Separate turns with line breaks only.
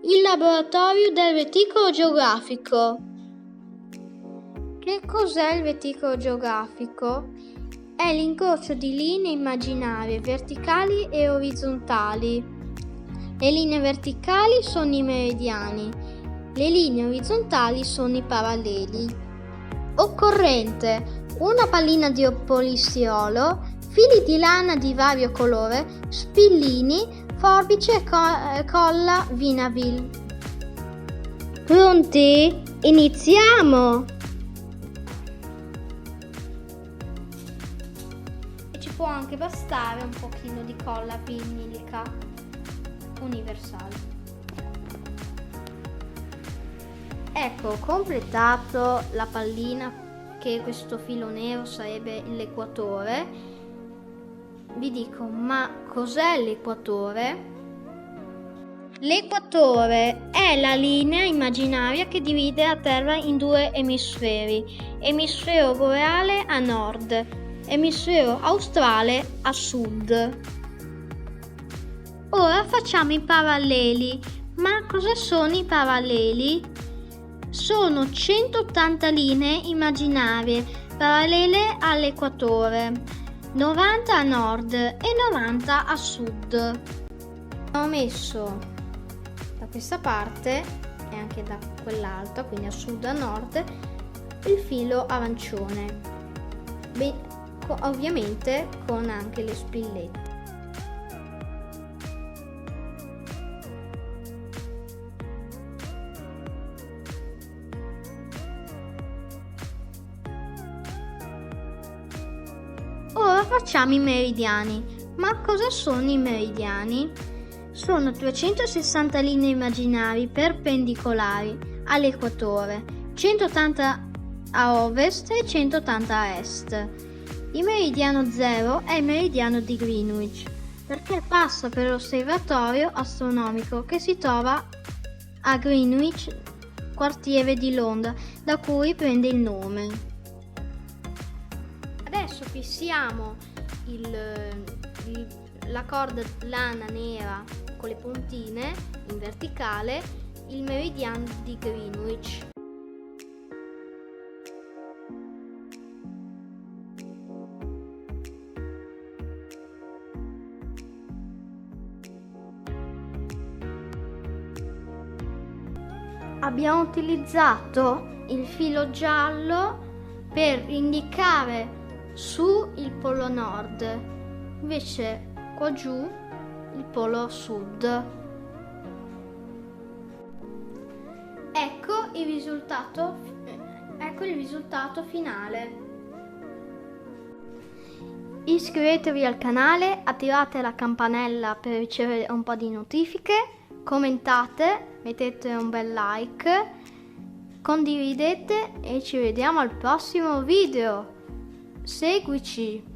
il laboratorio del reticolo geografico. Che cos'è il reticolo geografico? È l'incrocio di linee immaginarie verticali e orizzontali. Le linee verticali sono i meridiani, le linee orizzontali sono i paralleli. Occorrente: una pallina di polistirolo, fili di lana di vario colore, spillini, forbice e colla Vinavil. Pronti? Iniziamo! E ci può anche bastare un pochino di colla vinilica universale. Ecco, completato la pallina, che questo filo nero sarebbe l'equatore. Vi dico, ma cos'è l'equatore? L'equatore è la linea immaginaria che divide la Terra in due emisferi: emisfero boreale a nord, emisfero australe a sud. Ora facciamo i paralleli. Ma cosa sono i paralleli? Sono 180 linee immaginarie parallele all'equatore, 90 a nord e 90 a sud. Ho messo da questa parte e anche da quell'altra, quindi a sud e a nord, il filo arancione. Ovviamente con anche le spillette. Ora facciamo i meridiani. Ma cosa sono i meridiani? Sono 360 linee immaginari perpendicolari all'equatore, 180 a ovest e 180 a est. Il meridiano 0 è il meridiano di Greenwich, perché passa per l'osservatorio astronomico che si trova a Greenwich, quartiere di Londra, da cui prende il nome. Adesso fissiamo la corda lana nera con le puntine in verticale, il meridiano di Greenwich. Abbiamo utilizzato il filo giallo per indicare su il polo nord, invece qua giù il polo sud. Ecco il risultato finale. Iscrivetevi al canale, attivate la campanella per ricevere un po' di notifiche, commentate, mettete un bel like, condividete e ci vediamo al prossimo video. Seguici!